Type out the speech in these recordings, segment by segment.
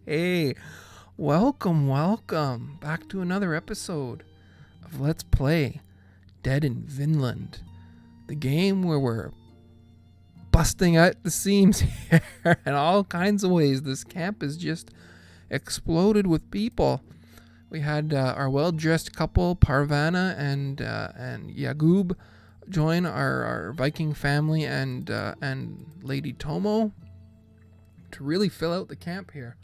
Hey, welcome back to another episode of Let's Play Dead in Vinland, the game where we're busting out the seams here in all kinds of ways. This camp is just exploded with people. We had our well-dressed couple, Parvana and Yagub, join our Viking family and Lady Tomo to really fill out the camp here.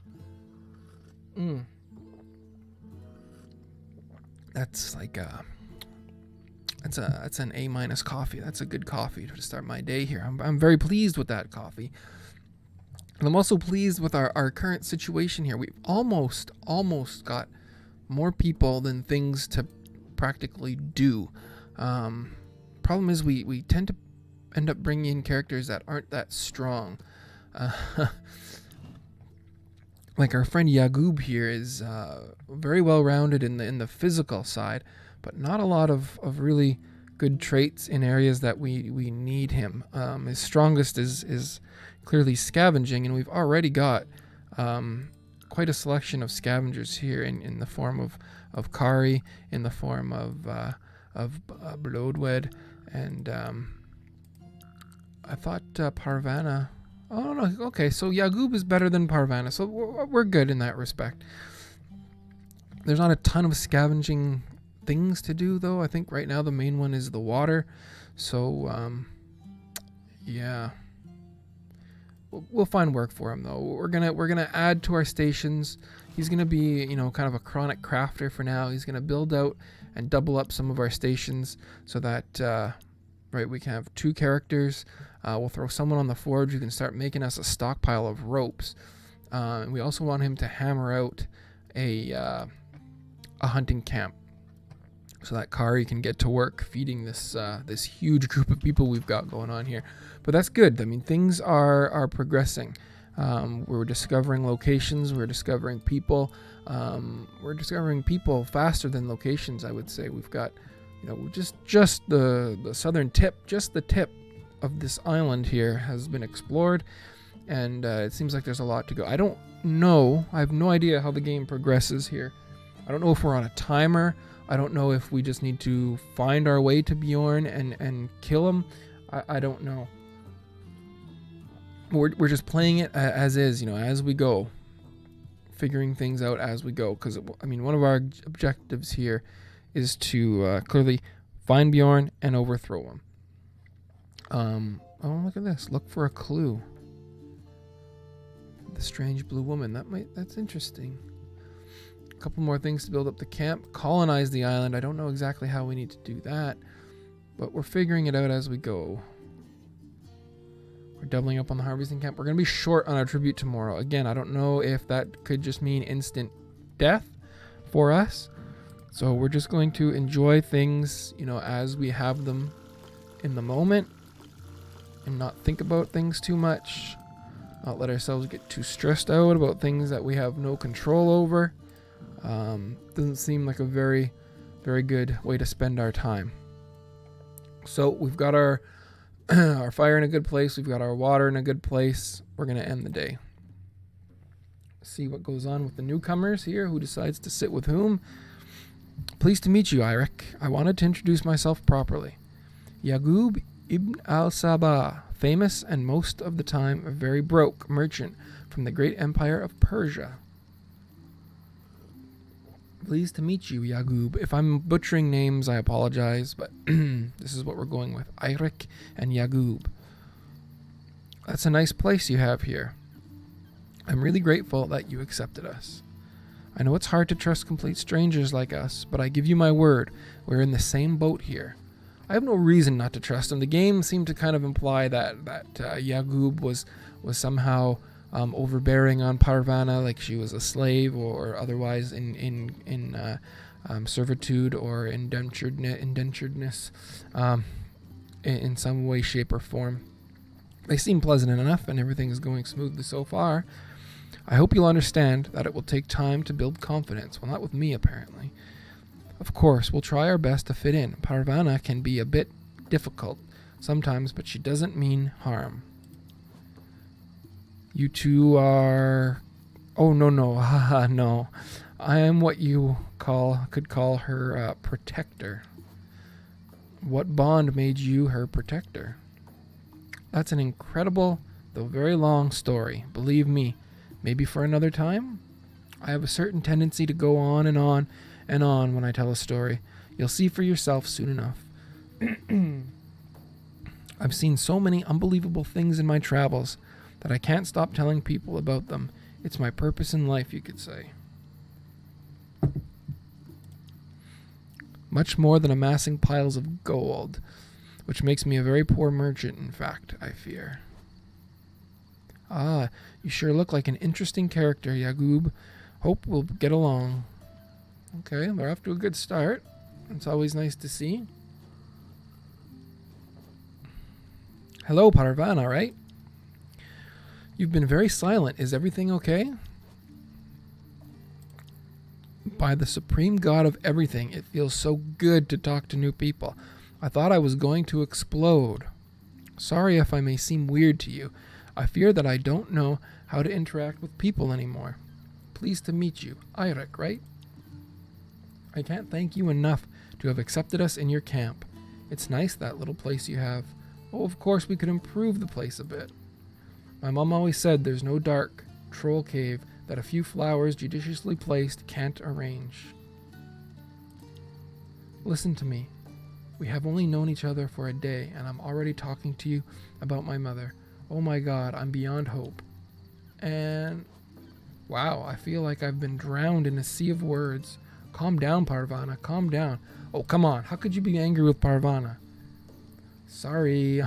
That's like that's an A- coffee. That's a good coffee to start my day here. I'm very pleased with that coffee. And I'm also pleased with our current situation here. We've almost got more people than things to practically do. Problem is we tend to end up bringing in characters that aren't that strong. Like our friend Yagub here is very well rounded in the physical side, but not a lot of really good traits in areas that we need him. His strongest is clearly scavenging, and we've already got quite a selection of scavengers here in the form of Kari, in the form of Bloodwed, and I thought Parvana. Oh no, okay, so Yagub is better than Parvana, so we're good in that respect. There's not a ton of scavenging things to do, though. I think right now the main one is the water, so yeah. We'll find work for him, though. We're gonna add to our stations. He's gonna be, kind of a chronic crafter for now. He's gonna build out and double up some of our stations so that we can have two characters. We'll throw someone on the forge who can start making us a stockpile of ropes. And we also want him to hammer out a hunting camp so that Kari can get to work feeding this huge group of people we've got going on here. But that's good. I mean, things are progressing. We're discovering locations. We're discovering people. We're discovering people faster than locations, I would say. We've got, just the southern tip, just the tip of this island here has been explored, and it seems like there's a lot to go. I don't know. I have no idea how the game progresses here. I don't know if we're on a timer. I don't know if we just need to find our way to Bjorn and kill him. I don't know. We're just playing it as is, as we go, figuring things out as we go. Because one of our objectives here is to clearly find Bjorn and overthrow him. Oh, look at this! Look for a clue. The strange blue woman. That's interesting. A couple more things to build up the camp. Colonize the island. I don't know exactly how we need to do that, but we're figuring it out as we go. We're doubling up on the harvesting camp. We're going to be short on our tribute tomorrow. Again, I don't know if that could just mean instant death for us. So we're just going to enjoy things, as we have them in the moment, and not think about things too much. Not let ourselves get too stressed out about things that we have no control over. Doesn't seem like a very, very good way to spend our time. So we've got our our fire in a good place. We've got our water in a good place. We're going to end the day. See what goes on with the newcomers here. Who decides to sit with whom? Pleased to meet you, Eirik. I wanted to introduce myself properly. Yagub Ibn al-Sabah, famous and most of the time a very broke merchant from the great empire of Persia. Pleased to meet you, Yagub. If I'm butchering names, I apologize, but this is what we're going with. Eirik and Yagub. That's a nice place you have here. I'm really grateful that you accepted us. I know it's hard to trust complete strangers like us, but I give you my word, we're in the same boat here. I have no reason not to trust him. The game seemed to kind of imply that Yagub was somehow overbearing on Parvana, like she was a slave or otherwise in servitude or indenturedness in some way, shape, or form. They seem pleasant enough, and everything is going smoothly so far. I hope you'll understand that it will take time to build confidence. Well, not with me, apparently. Of course, we'll try our best to fit in. Parvana can be a bit difficult sometimes, but she doesn't mean harm. You two are Oh, no, no. Haha, no. I am what you could call her protector. What bond made you her protector? That's an incredible, though very long story. Believe me, maybe for another time? I have a certain tendency to go on and on and on when I tell a story. You'll see for yourself soon enough. I've seen so many unbelievable things in my travels that I can't stop telling people about them. It's my purpose in life, you could say. Much more than amassing piles of gold, which makes me a very poor merchant, in fact, I fear. Ah, you sure look like an interesting character, Yagub. Hope we'll get along. Okay, they're off to a good start. It's always nice to see. Hello, Parvana, right? You've been very silent. Is everything okay? By the supreme god of everything, it feels so good to talk to new people. I thought I was going to explode. Sorry if I may seem weird to you. I fear that I don't know how to interact with people anymore. Pleased to meet you. Eirik, right? I can't thank you enough to have accepted us in your camp. It's nice, that little place you have. Oh, of course we could improve the place a bit. My mom always said there's no dark troll cave that a few flowers judiciously placed can't arrange. Listen to me. We have only known each other for a day, and I'm already talking to you about my mother. Oh my God, I'm beyond hope. And wow, I feel like I've been drowned in a sea of words. Calm down, Parvana, calm down. Oh, come on, how could you be angry with Parvana? Sorry,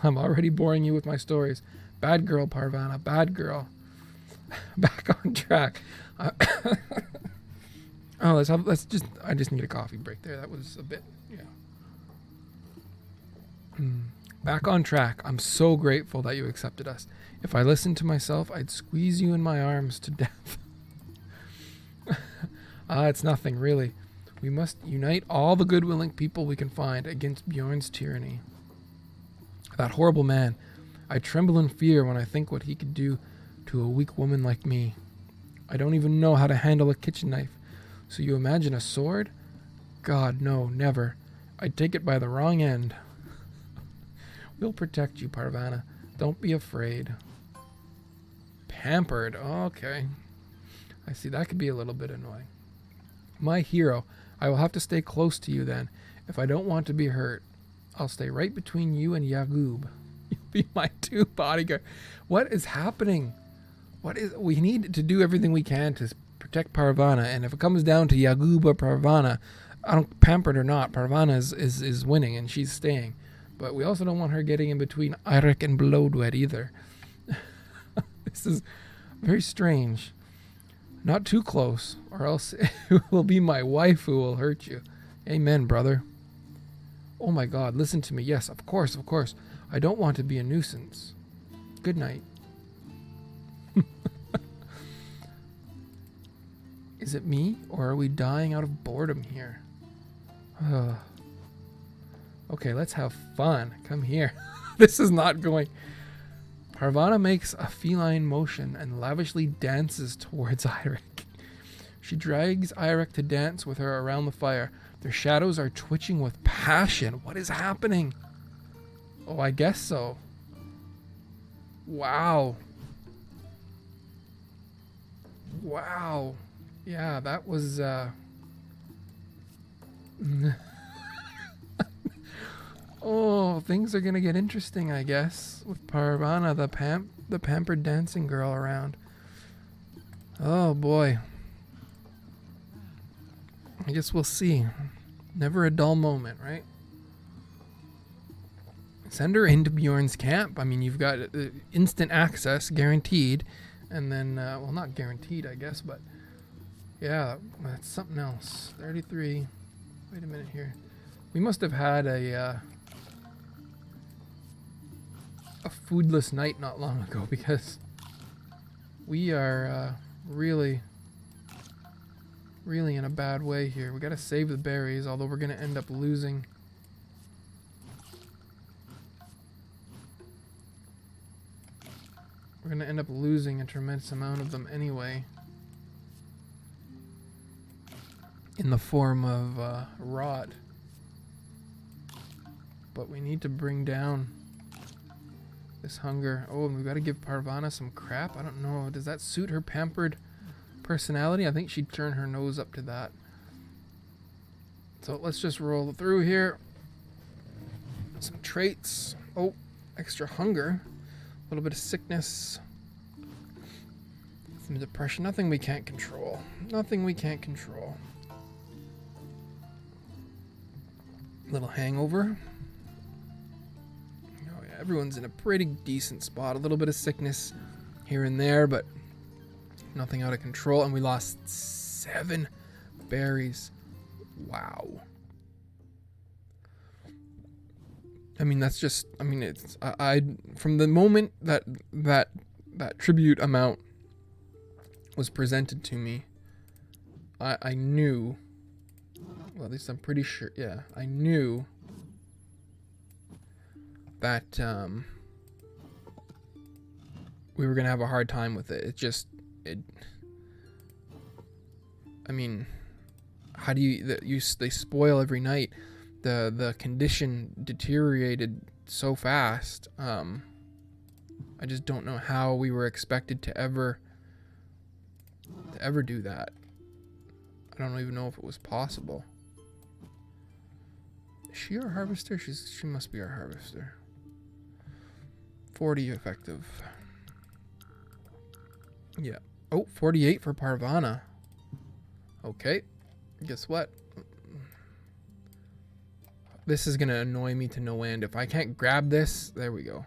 I'm already boring you with my stories. Bad girl, Parvana, bad girl. Back on track. I just need a coffee break there. That was a bit, yeah. Back on track. I'm so grateful that you accepted us. If I listened to myself, I'd squeeze you in my arms to death. It's nothing, really. We must unite all the good-willing people we can find against Bjorn's tyranny. That horrible man. I tremble in fear when I think what he could do to a weak woman like me. I don't even know how to handle a kitchen knife. So you imagine a sword? God, no, never. I'd take it by the wrong end. We'll protect you, Parvana. Don't be afraid. Pampered. Okay. I see, that could be a little bit annoying. My hero. I will have to stay close to you then, if I don't want to be hurt. I'll stay right between you and Yagub. You'll be my two bodyguard. What is happening? We need to do everything we can to protect Parvana, and if it comes down to Yagub or Parvana, I don't, pampered or not, Parvana is winning and she's staying. But we also don't want her getting in between Eirik and Bloodwet either. This is very strange. Not too close, or else it will be my wife who will hurt you. Amen, brother. Oh my God, listen to me. Yes, of course, of course. I don't want to be a nuisance. Good night. Is it me, or are we dying out of boredom here? Okay, let's have fun. Come here. This is not going... Parvana makes a feline motion and lavishly dances towards Eirik. She drags Eirik to dance with her around the fire. Their shadows are twitching with passion. What is happening? Oh, I guess so. Wow. Wow. Yeah, that was, Oh, things are gonna get interesting, I guess, with Parvana, the pampered dancing girl around. Oh boy. I guess we'll see. Never a dull moment, right? Send her into Bjorn's camp. I mean, you've got instant access, guaranteed. And then, well, not guaranteed, I guess, but yeah, that's something else. 33. Wait a minute here. We must have had a foodless night not long ago, because we are really in a bad way here. We gotta save the berries, although we're gonna end up losing. We're going to end up losing a tremendous amount of them anyway. In the form of rot. But we need to bring down this hunger. Oh, and we've got to give Parvana some crap. I don't know. Does that suit her pampered personality? I think she'd turn her nose up to that. So let's just roll through here. Some traits. Oh, extra hunger. A little bit of sickness. Some depression. Nothing we can't control. Nothing we can't control. Little hangover. Oh yeah, everyone's in a pretty decent spot. A little bit of sickness here and there, but nothing out of control. And we lost 7 berries. Wow. I mean, that's just, I mean, it's, I from the moment that tribute amount was presented to me, I knew, well, at least I'm pretty sure, yeah, I knew that we were going to have a hard time with it. I mean, how do they spoil every night. The condition deteriorated so fast. I just don't know how we were expected to ever do that. I don't even know if it was possible. Is she our harvester? She must be our harvester. 40 effective. Yeah. Oh, 48 for Parvana. Okay. Guess what? This is going to annoy me to no end. If I can't grab this, there we go.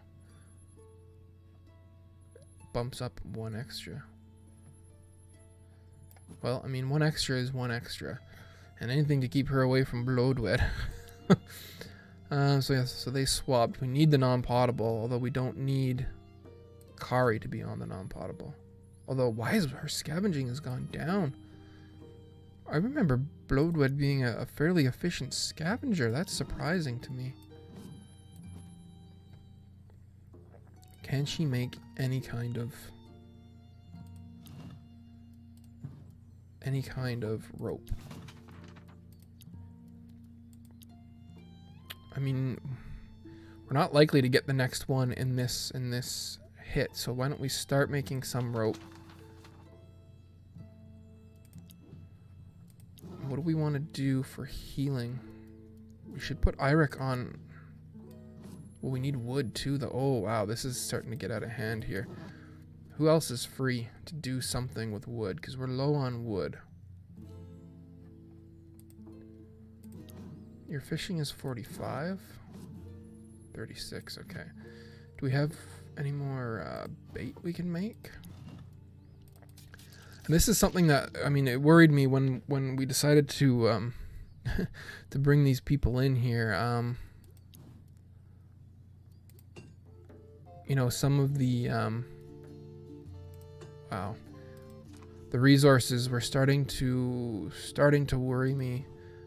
Bumps up 1 extra. Well, I mean, 1 extra is 1 extra. And anything to keep her away from Bloodwed. So they swapped. We need the non-potable, although we don't need Kari to be on the non-potable. Although, why is her scavenging has gone down? I remember Bloodwed being a fairly efficient scavenger. That's surprising to me. Can she make any kind of rope? I mean, we're not likely to get the next one in this hit, so why don't we start making some rope? What do we want to do for healing? We should put Eirik on. Well, we need wood too, though. Oh, wow. This is starting to get out of hand here. Who else is free to do something with wood? Because we're low on wood. Your fishing is 45? 36, okay. Do we have any more bait we can make? And this is something that, I mean, it worried me when we decided to to bring these people in here. You know, some of the wow, the resources were starting to worry me,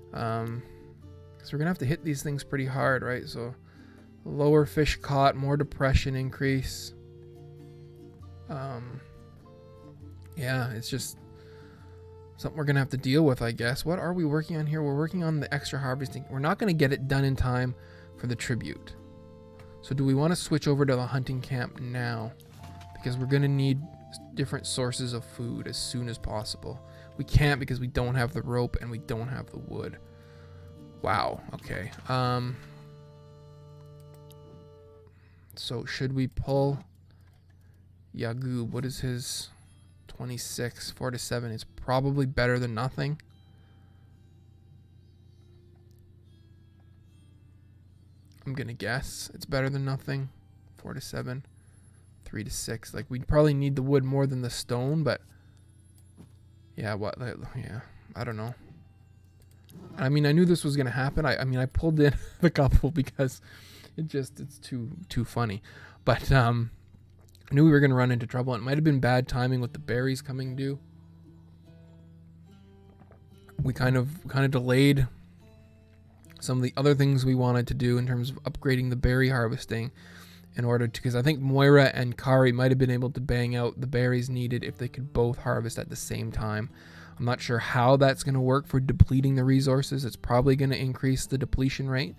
because we're gonna have to hit these things pretty hard, right? So lower fish caught, more depression increase. Yeah, it's just something we're gonna have to deal with, I guess. What are we working on here? We're working on the extra harvesting. We're not gonna get it done in time for the tribute. So do we want to switch over to the hunting camp now? Because we're gonna need different sources of food as soon as possible. We can't because we don't have the rope and we don't have the wood. Wow, okay. So should we pull Yagub? What is his 26? 4 to 7 is probably better than nothing. I'm gonna guess it's better than nothing. 4 to 7, 3 to 6. Like, we'd probably need the wood more than the stone, but yeah, yeah, I don't know. I mean, I knew this was gonna happen. I mean, I pulled in the couple because it's too funny. But I knew we were gonna run into trouble. It might have been bad timing with the berries coming due. We kind of delayed some of the other things we wanted to do in terms of upgrading the berry harvesting, in order to, because I think Moira and Kari might have been able to bang out the berries needed if they could both harvest at the same time. I'm not sure how that's going to work for depleting the resources. It's probably going to increase the depletion rate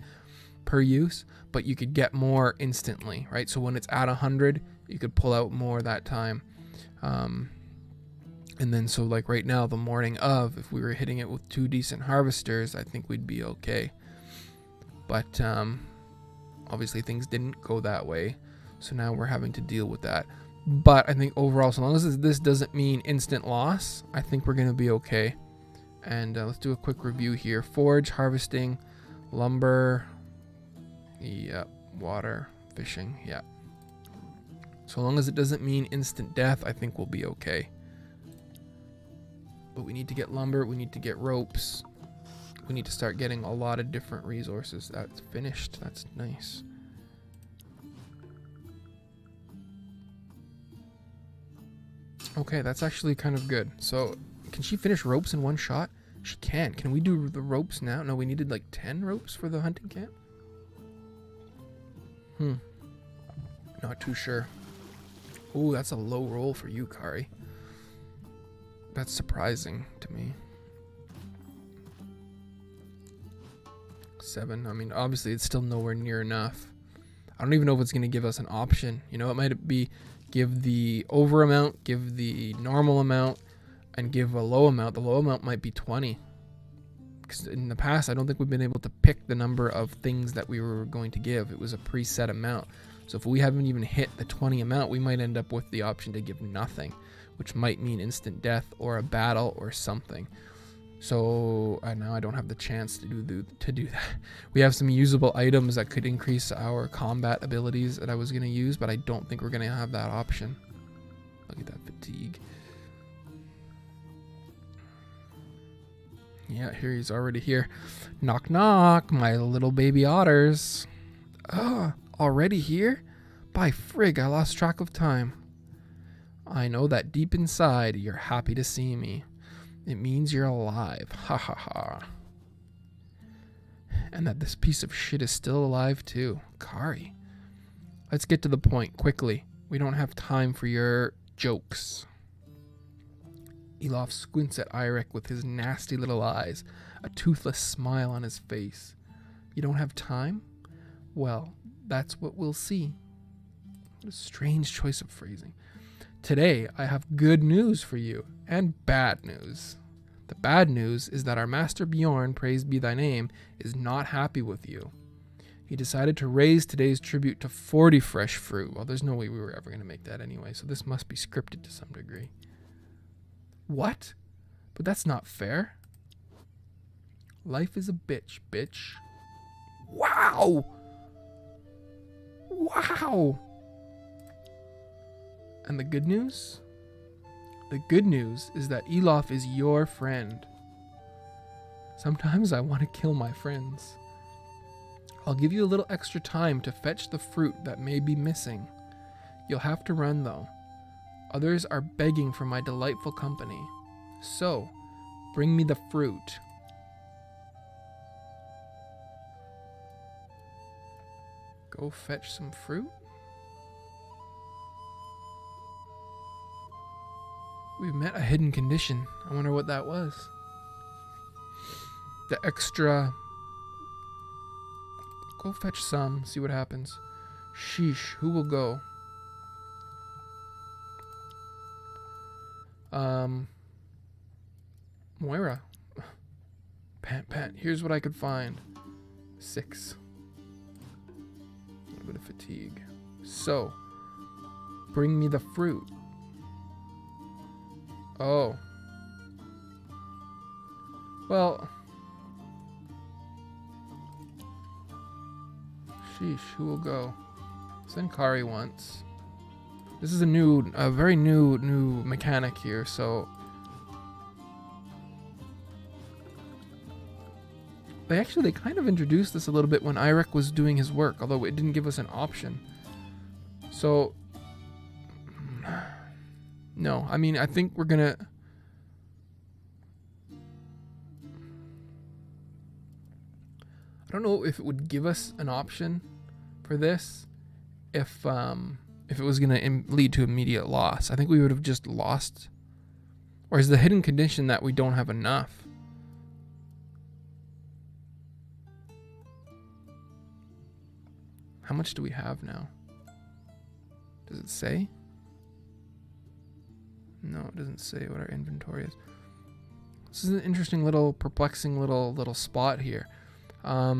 per use, but you could get more instantly, right? So when it's at 100, you could pull out more that time. And then so like right now, the morning of, if we were hitting it with 2 decent harvesters, I think we'd be okay. But obviously things didn't go that way, so now we're having to deal with that. But I think overall, so long as this doesn't mean instant loss, I think we're going to be okay. And let's do a quick review here. Forage, harvesting, lumber, yep, water, fishing, yeah. So long as it doesn't mean instant death, I think we'll be okay. But we need to get lumber, we need to get ropes. We need to start getting a lot of different resources. That's finished. That's nice. Okay, that's actually kind of good. So, can she finish ropes in one shot? She can. Can we do the ropes now? No, we needed like 10 ropes for the hunting camp. Not too sure. Ooh, that's a low roll for you, Kari. That's surprising to me. 7. I mean, obviously it's still nowhere near enough. I don't even know if it's going to give us an option. You know, it might be give the over amount, give the normal amount, and give a low amount. The low amount might be 20. Because in the past, I don't think we've been able to pick the number of things that we were going to give. It was a preset amount. So if we haven't even hit the 20 amount, we might end up with the option to give nothing, which might mean instant death or a battle or something. So now I don't have the chance to do that. We have some usable items that could increase our combat abilities that I was going to use, but I don't think we're going to have that option. Look at that fatigue. Yeah, here he's already here. Knock knock, my little baby otters. Already here? By frig, I lost track of time. I know that deep inside you're happy to see me. It means you're alive. Ha ha ha. And that this piece of shit is still alive too. Kari. Let's get to the point quickly. We don't have time for your jokes. Elof squints at Eirik with his nasty little eyes, a toothless smile on his face. You don't have time? Well, that's what we'll see. What a strange choice of phrasing. Today, I have good news for you, and bad news. The bad news is that our master Bjorn, praised be thy name, is not happy with you. He decided to raise today's tribute to 40 fresh fruit. Well, there's no way we were ever going to make that anyway, so this must be scripted to some degree. What? But that's not fair. Life is a bitch, bitch. Wow! Wow! And the good news? The good news is that Elof is your friend. Sometimes I want to kill my friends. I'll give you a little extra time to fetch the fruit that may be missing. You'll have to run though. Others are begging for my delightful company. So, bring me the fruit. Go fetch some fruit? We've met a hidden condition. I wonder what that was. The extra... Go fetch some, see what happens. Sheesh, who will go? Moira. Pant, here's what I could find. 6. A little bit of fatigue. So, bring me the fruit. Oh. Well. Sheesh, who will go? Send Kari once. This is a very new mechanic here, so. They kind of introduced this a little bit when Eirik was doing his work, although it didn't give us an option. So. No, I mean, I think we're gonna... I don't know if it would give us an option for this. if it was going to lead to immediate loss. I think we would have just lost. Or is the hidden condition that we don't have enough? How much do we have now? Does it say? No, it doesn't say what our inventory is. This is an interesting little, perplexing little spot here. I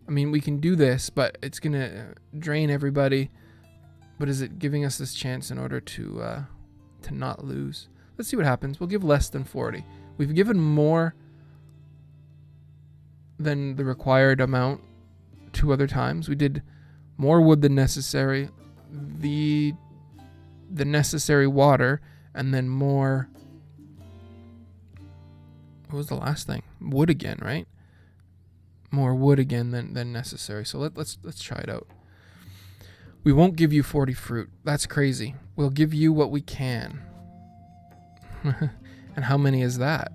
mean, we can do this, but it's gonna drain everybody. But is it giving us this chance in order to not lose? Let's see what happens. We'll give less than 40. We've given more than the required amount 2 other times. We did more wood than necessary, the necessary water, and then more. What was the last thing? Wood again, right? More wood again than necessary. So let's try it out. We won't give you 40 fruit. That's crazy. We'll give you what we can. And how many is that?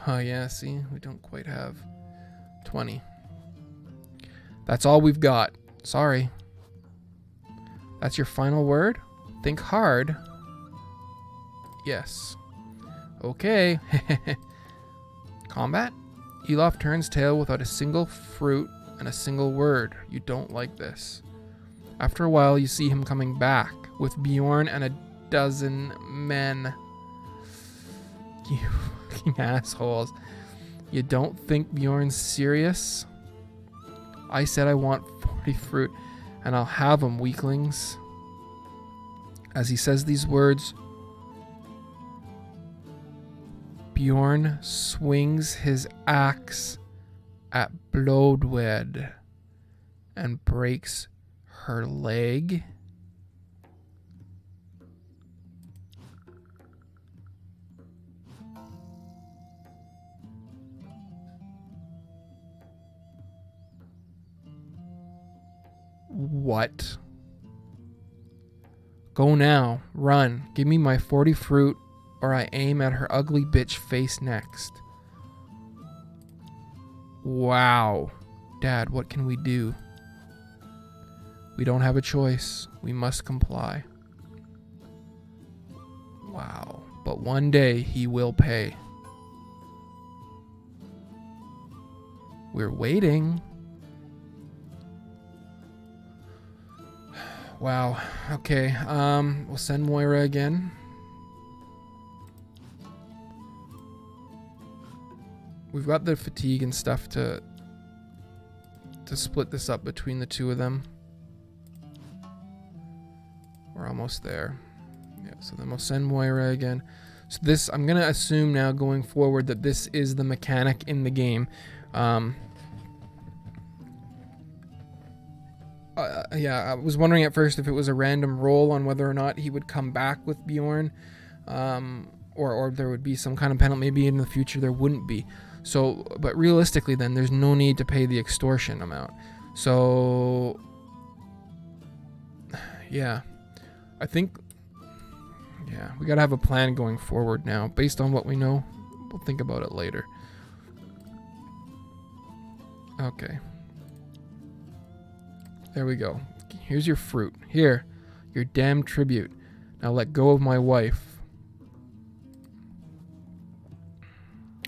Oh yeah, see, we don't quite have 20. That's all we've got. Sorry. That's your final word? Think hard. Yes. Okay. Combat? Elof turns tail without a single fruit and a single word. You don't like this. After a while, you see him coming back with Bjorn and a dozen men. You fucking assholes. You don't think Bjorn's serious? I said I want 40 fruit, and I'll have them, weaklings. As he says these words, Bjorn swings his axe at Blodwed and breaks her leg. What? Go now. Run. Give me my 40 fruit, or I aim at her ugly bitch face next. Wow. Dad, what can we do? We don't have a choice. We must comply. Wow. But one day he will pay. We're waiting. Wow. Okay. We'll send Moira again. We've got the fatigue and stuff to split this up between the two of them. We're almost there. Yeah, so then we'll send Moira again. So this, I'm going to assume now going forward that this is the mechanic in the game. Yeah, I was wondering at first if it was a random roll on whether or not he would come back with Bjorn, or there would be some kind of penalty. Maybe in the future there wouldn't be. So, but realistically then, there's no need to pay the extortion amount. So, yeah, I think, yeah, we gotta have a plan going forward now. Based on what we know, we'll think about it later. Okay. There we go. Here's your fruit. Here, your damn tribute. Now let go of my wife.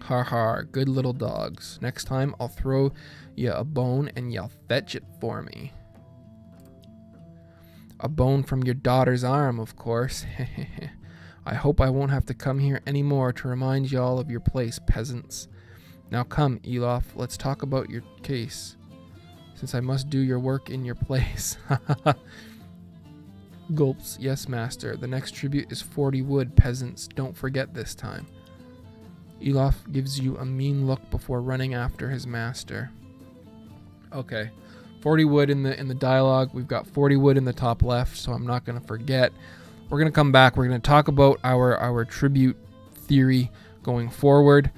Har har, good little dogs. Next time I'll throw you a bone and you'll fetch it for me. A bone from your daughter's arm, of course. I hope I won't have to come here anymore to remind y'all of your place, peasants. Now come, Elof, let's talk about your case. Since I must do your work in your place. Gulps, yes, master. The next tribute is 40 wood, peasants. Don't forget this time. Elof gives you a mean look before running after his master. Okay. 40 wood in the dialogue. We've got 40 wood in the top left, so I'm not going to forget. We're going to come back. We're going to talk about our tribute theory going forward,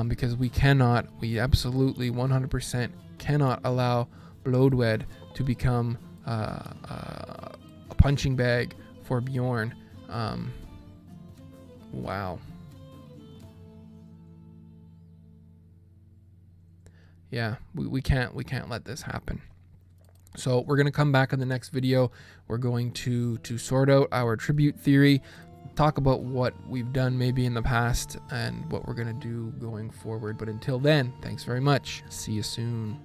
because we absolutely 100% cannot allow Blodwed to become a punching bag for Bjorn. Wow. yeah, we can't let this happen. So we're going to come back in the next video. We're going to sort out our tribute theory, talk about what we've done maybe in the past and what we're going to do going forward. But until then, thanks very much. See you soon.